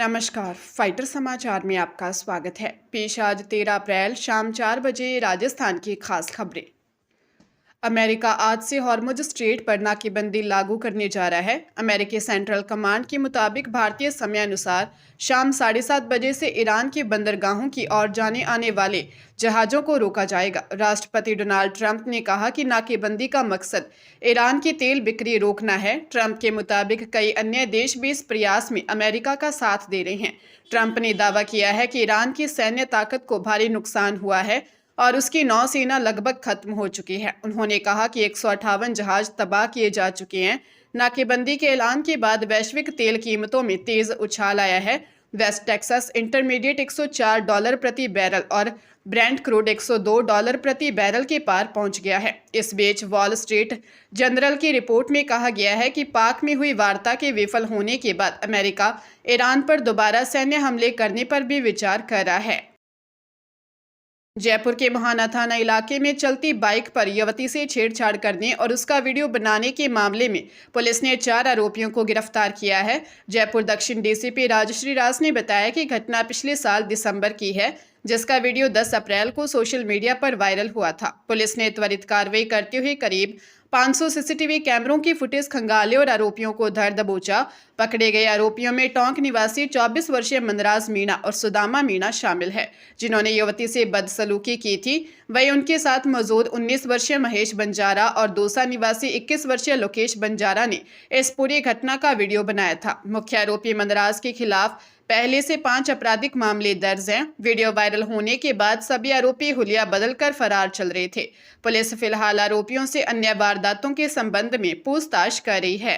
नमस्कार, फाइटर समाचार में आपका स्वागत है। पेश आज 13 अप्रैल शाम 4 बजे राजस्थान की खास खबरें। अमेरिका आज से हॉर्मुज स्ट्रेट पर नाकेबंदी लागू करने जा रहा है। अमेरिकी सेंट्रल कमांड के मुताबिक भारतीय समय अनुसार शाम 7:30 बजे से ईरान के बंदरगाहों की ओर जाने आने वाले जहाज़ों को रोका जाएगा। राष्ट्रपति डोनाल्ड ट्रंप ने कहा कि नाकेबंदी का मकसद ईरान की तेल बिक्री रोकना है। ट्रंप के मुताबिक कई अन्य देश भी इस प्रयास में अमेरिका का साथ दे रहे हैं। ट्रंप ने दावा किया है कि ईरान की सैन्य ताकत को भारी नुकसान हुआ है और उसकी नौसेना लगभग खत्म हो चुकी है। उन्होंने कहा कि 158 जहाज तबाह किए जा चुके हैं। नाकेबंदी के ऐलान के बाद वैश्विक तेल कीमतों में तेज उछाल आया है। वेस्ट टेक्सास इंटरमीडिएट $104 प्रति बैरल और ब्रेंट क्रूड $102 प्रति बैरल के पार पहुंच गया है। इस बीच वॉल स्ट्रीट जर्नल की रिपोर्ट में कहा गया है कि पाक में हुई वार्ता के विफल होने के बाद अमेरिका ईरान पर दोबारा सैन्य हमले करने पर भी विचार कर रहा है। जयपुर के महाना थाना इलाके में चलती बाइक पर युवती से छेड़छाड़ करने और उसका वीडियो बनाने के मामले में पुलिस ने 4 आरोपियों को गिरफ्तार किया है। जयपुर दक्षिण डीसीपी राजश्री राज ने बताया कि घटना पिछले साल दिसंबर की है, जिसका वीडियो 10 अप्रैल को सोशल मीडिया पर वायरल हुआ था। पुलिस ने त्वरित कार्रवाई करते हुए करीब 500 सीसीटीवी कैमरों की फुटेज खंगाले और आरोपियों को धर दबोचा। पकड़े गए आरोपियों में टोंक निवासी 24 वर्षीय मनराज मीणा और सुदामा मीणा शामिल है, जिन्होंने युवती से बदसलूकी की थी। वहीं उनके साथ मौजूद 19 वर्षीय महेश बंजारा और दौसा निवासी 21 वर्षीय लोकेश बंजारा ने इस पूरी घटना का वीडियो बनाया था। मुख्य आरोपी मनराज के खिलाफ पहले से 5 आपराधिक मामले दर्ज हैं। वीडियो वायरल होने के बाद सभी आरोपी हुलिया बदलकर फरार चल रहे थे। पुलिस फिलहाल आरोपियों से अन्य वारदातों के संबंध में पूछताछ कर रही है।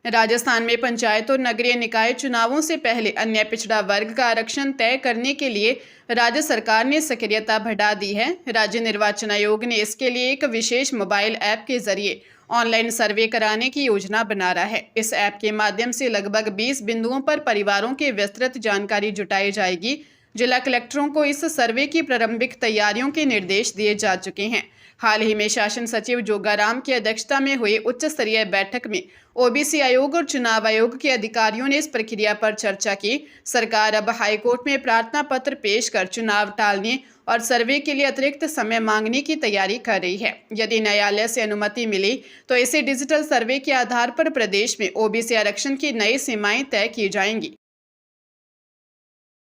राजस्थान में पंचायत और नगरीय निकाय चुनावों से पहले अन्य पिछड़ा वर्ग का आरक्षण तय करने के लिए राज्य सरकार ने सक्रियता बढ़ा दी है। राज्य निर्वाचन आयोग ने इसके लिए एक विशेष मोबाइल ऐप के जरिए ऑनलाइन सर्वे कराने की योजना बना रहा है। इस ऐप के माध्यम से लगभग 20 बिंदुओं पर परिवारों की विस्तृत जानकारी जुटाई जाएगी। जिला कलेक्टरों को इस सर्वे की प्रारंभिक तैयारियों के निर्देश दिए जा चुके हैं। हाल ही में शासन सचिव जोगाराम की अध्यक्षता में हुई उच्च स्तरीय बैठक में ओबीसी आयोग और चुनाव आयोग के अधिकारियों ने इस प्रक्रिया पर चर्चा की। सरकार अब हाईकोर्ट में प्रार्थना पत्र पेश कर चुनाव टालने और सर्वे के लिए अतिरिक्त समय मांगने की तैयारी कर रही है। यदि न्यायालय से अनुमति मिली तो इसे डिजिटल सर्वे के आधार पर प्रदेश में ओबीसी आरक्षण की नई सीमाएं तय की जाएंगी।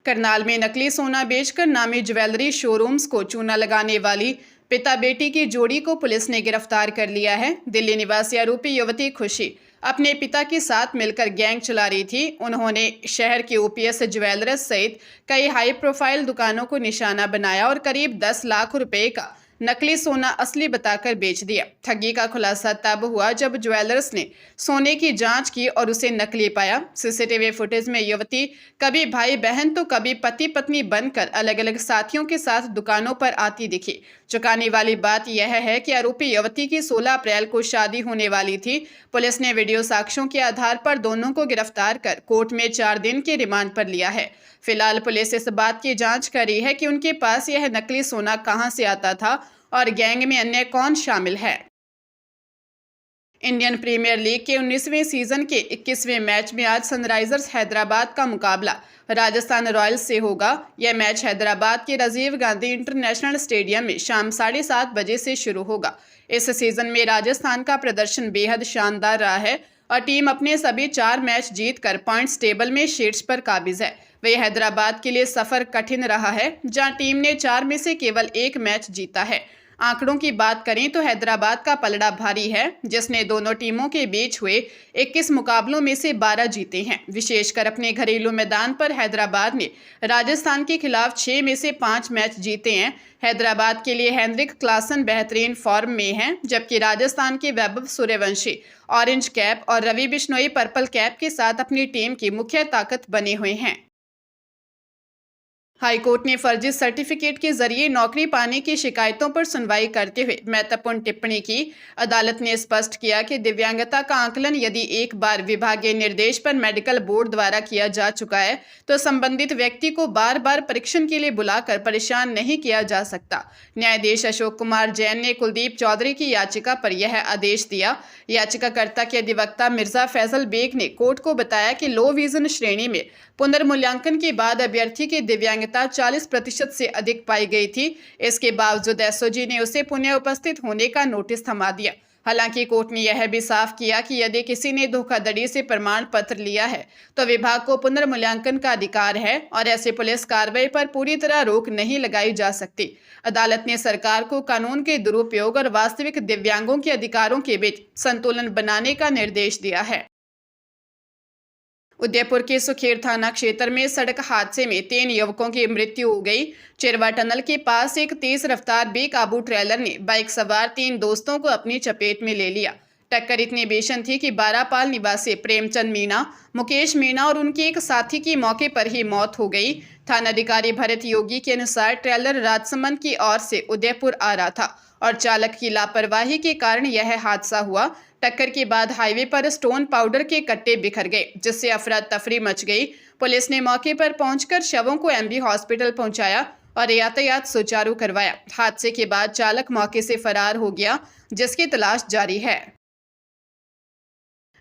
करनाल में नकली सोना बेचकर नामी ज्वेलरी शोरूम्स को चूना लगाने वाली पिता बेटी की जोड़ी को पुलिस ने गिरफ्तार कर लिया है। दिल्ली निवासी आरोपी युवती खुशी अपने पिता के साथ मिलकर गैंग चला रही थी। उन्होंने शहर के ओपीएस ज्वेलर्स सहित कई हाई प्रोफाइल दुकानों को निशाना बनाया और करीब 10 लाख रुपए का नकली सोना असली बताकर बेच दिया। ठगी का खुलासा तब हुआ जब ज्वेलर्स ने सोने की जांच की और उसे नकली पाया। सीसीटीवी फुटेज में युवती कभी भाई बहन तो कभी पति पत्नी बनकर अलग अलग साथियों के साथ दुकानों पर आती दिखी। चौंकाने वाली बात यह है कि आरोपी युवती की 16 अप्रैल को शादी होने वाली थी। पुलिस ने वीडियो साक्ष्यों के आधार पर दोनों को गिरफ्तार कर कोर्ट में 4 दिन के रिमांड पर लिया है। फिलहाल पुलिस इस बात की जांच कर रही है कि उनके पास यह नकली सोना कहां से आता था और गैंग में अन्य कौन शामिल है। इंडियन प्रीमियर लीग के 19वें सीजन के 21वें मैच में आज सनराइजर्स हैदराबाद का मुकाबला राजस्थान रॉयल्स से होगा। यह मैच हैदराबाद के राजीव गांधी इंटरनेशनल स्टेडियम में शाम 7:30 बजे से शुरू होगा। इस सीजन में राजस्थान का प्रदर्शन बेहद शानदार रहा है और टीम अपने सभी 4 मैच जीतकर पॉइंट्स टेबल में शीर्ष पर काबिज है। वही हैदराबाद के लिए सफर कठिन रहा है, जहां टीम ने 4 में से केवल 1 मैच जीता है। आंकड़ों की बात करें तो हैदराबाद का पलड़ा भारी है, जिसने दोनों टीमों के बीच हुए 21 मुकाबलों में से 12 जीते हैं। विशेषकर अपने घरेलू मैदान पर हैदराबाद ने राजस्थान के खिलाफ 6 में से 5 मैच जीते हैं। हैदराबाद के लिए हेनरिक क्लासन बेहतरीन फॉर्म में हैं, जबकि राजस्थान के वैभव सूर्यवंशी ऑरेंज कैप और रवि बिश्नोई पर्पल कैप के साथ अपनी टीम की मुख्य ताकत बने हुए हैं। हाईकोर्ट ने फर्जी सर्टिफिकेट के जरिए नौकरी पाने की शिकायतों पर सुनवाई करते हुए महत्वपूर्ण टिप्पणी की। अदालत ने स्पष्ट किया कि दिव्यांगता का आकलन यदि एक बार विभागीय निर्देश पर मेडिकल बोर्ड द्वारा किया जा चुका है तो संबंधित व्यक्ति को बार बार परीक्षण के लिए बुलाकर परेशान नहीं किया जा सकता। न्यायाधीश अशोक कुमार जैन ने कुलदीप चौधरी की याचिका पर यह आदेश दिया। याचिकाकर्ता के अधिवक्ता मिर्जा फैसल बेग ने कोर्ट को बताया कि लो विजन श्रेणी में पुनर्मूल्यांकन के बाद अभ्यर्थी की दिव्यांगता 40% से अधिक पाई गई थी। इसके बावजूद एसओजी ने उसे पुनः उपस्थित होने का नोटिस थमा दिया। हालांकि कोर्ट ने यह भी साफ किया कि यदि किसी ने धोखाधड़ी से प्रमाण पत्र लिया है तो विभाग को पुनर्मूल्यांकन का अधिकार है और ऐसे पुलिस कार्रवाई पर पूरी तरह रोक नहीं लगाई जा सकती। अदालत ने सरकार को कानून के दुरुपयोग और वास्तविक दिव्यांगों के अधिकारों के बीच संतुलन बनाने का निर्देश दिया है। उदयपुर के सुखेर थाना क्षेत्र में सड़क हादसे में 3 युवकों की मृत्यु हो गई। चिरवा टनल के पास एक तेज रफ्तार बेकाबू ट्रेलर ने बाइक सवार 3 दोस्तों को अपनी चपेट में ले लिया। टक्कर इतनी भीषण थी कि बारापाल निवासी प्रेमचंद मीणा, मुकेश मीणा और उनके एक साथी की मौके पर ही मौत हो गई। थानाधिकारी भरत योगी के अनुसार ट्रेलर राजसमंद की ओर से उदयपुर आ रहा था और चालक की लापरवाही के कारण यह हादसा हुआ। टक्कर के बाद हाईवे पर स्टोन पाउडर के कट्टे बिखर गए, जिससे अफरा तफरी मच गई। पुलिस ने मौके पर पहुंचकर शवों को एमबी हॉस्पिटल पहुंचाया और यातायात सुचारू करवाया। हादसे के बाद चालक मौके से फरार हो गया, जिसकी तलाश जारी है।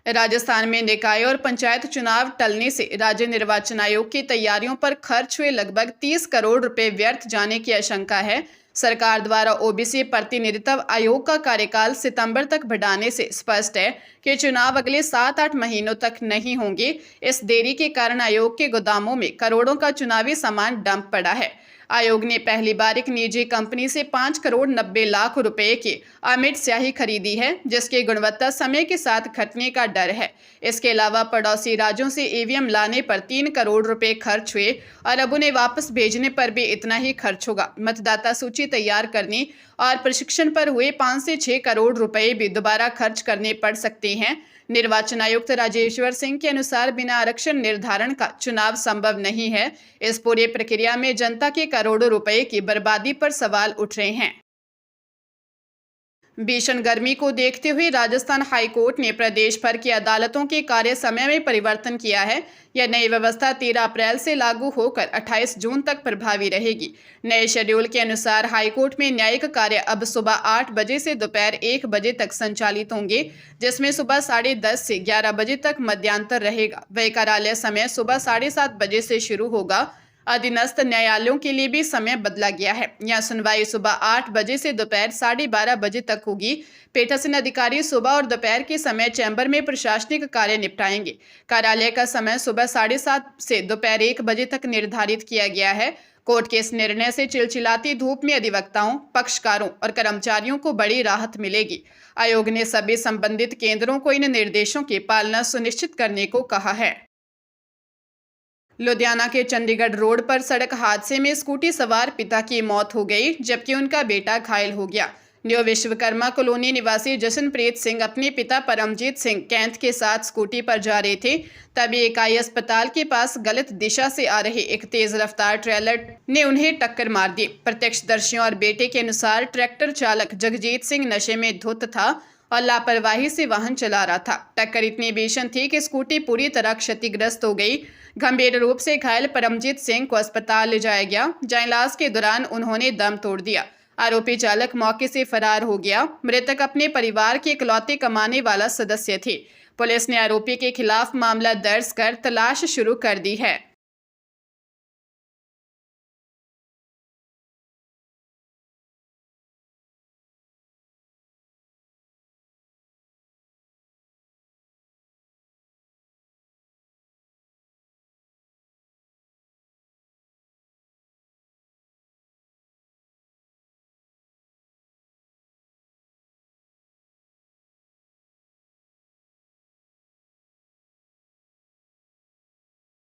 राजस्थान में निकाय और पंचायत चुनाव टलने से राज्य निर्वाचन आयोग की तैयारियों पर खर्च हुए लगभग 30 करोड़ रुपए व्यर्थ जाने की आशंका है। सरकार द्वारा ओबीसी प्रतिनिधित्व आयोग का कार्यकाल सितंबर तक बढ़ाने से स्पष्ट है कि चुनाव अगले 7-8 महीनों तक नहीं होंगे। इस देरी के कारण आयोग के गोदामों में करोड़ों का चुनावी सामान डंप पड़ा है। आयोग ने पहली बार एक निजी कंपनी से 5 करोड़ 90 लाख रुपए की अमिट स्याही खरीदी है, जिसकी गुणवत्ता समय के साथ घटने का डर है। इसके अलावा पड़ोसी राज्यों से ईवीएम लाने पर 3 करोड़ रुपए खर्च हुए और अब उन्हें वापस भेजने पर भी इतना ही खर्च होगा। मतदाता सूची तैयार करने और प्रशिक्षण पर हुए 5 से 6 करोड़ रुपए भी दोबारा खर्च करने पड़ सकते हैं। निर्वाचन आयुक्त राजेश्वर सिंह के अनुसार बिना आरक्षण निर्धारण का चुनाव संभव नहीं है। इस पूरी प्रक्रिया में जनता के करोड़ों रुपए की बर्बादी पर सवाल उठ रहे हैं। भीषण गर्मी को देखते हुए राजस्थान हाईकोर्ट ने प्रदेश भर की अदालतों के कार्य समय में परिवर्तन किया है। यह नई व्यवस्था 13 अप्रैल से लागू होकर 28 जून तक प्रभावी रहेगी। नए शेड्यूल के अनुसार हाईकोर्ट में न्यायिक कार्य अब सुबह 8 बजे से दोपहर 1 बजे तक संचालित होंगे, जिसमें सुबह 10:30 से 11 बजे तक मध्यांतर रहेगा। वही कार्यालय समय सुबह 7:30 बजे से शुरू होगा। अधीनस्थ न्यायालयों के लिए भी समय बदला गया है। यहाँ सुनवाई सुबह 8 बजे से दोपहर 12:30 बजे तक होगी। पीठासीन अधिकारी सुबह और दोपहर के समय चैम्बर में प्रशासनिक कार्य निपटाएंगे। कार्यालय का समय सुबह 7:30 से दोपहर 1 बजे तक निर्धारित किया गया है। कोर्ट के इस निर्णय से चिलचिलाती धूप में अधिवक्ताओं, पक्षकारों और कर्मचारियों को बड़ी राहत मिलेगी। आयोग ने सभी संबंधित केंद्रों को इन निर्देशों की पालना सुनिश्चित करने को कहा है। लुधियाना के चंडीगढ़ रोड पर सड़क हादसे में स्कूटी सवार पिता की मौत हो गई, जबकि उनका बेटा घायल हो गया। न्यू विश्वकर्मा कॉलोनी निवासी जशनप्रीत सिंह अपने पिता परमजीत सिंह कैंथ के साथ स्कूटी पर जा रहे थे। तभी इकाई अस्पताल के पास गलत दिशा से आ रहे एक तेज रफ्तार ट्रेलर ने उन्हें टक्कर मार दी। प्रत्यक्षदर्शियों और बेटे के अनुसार ट्रैक्टर चालक जगजीत सिंह नशे में धुत था और लापरवाही से वाहन चला रहा था। टक्कर इतनी भीषण थी कि स्कूटी पूरी तरह क्षतिग्रस्त हो गई। गंभीर रूप से घायल परमजीत सिंह को अस्पताल ले जाया गया, जहां इलाज के दौरान उन्होंने दम तोड़ दिया। आरोपी चालक मौके से फरार हो गया। मृतक अपने परिवार के इकलौते कमाने वाला सदस्य थे। पुलिस ने आरोपी के खिलाफ मामला दर्ज कर तलाश शुरू कर दी है।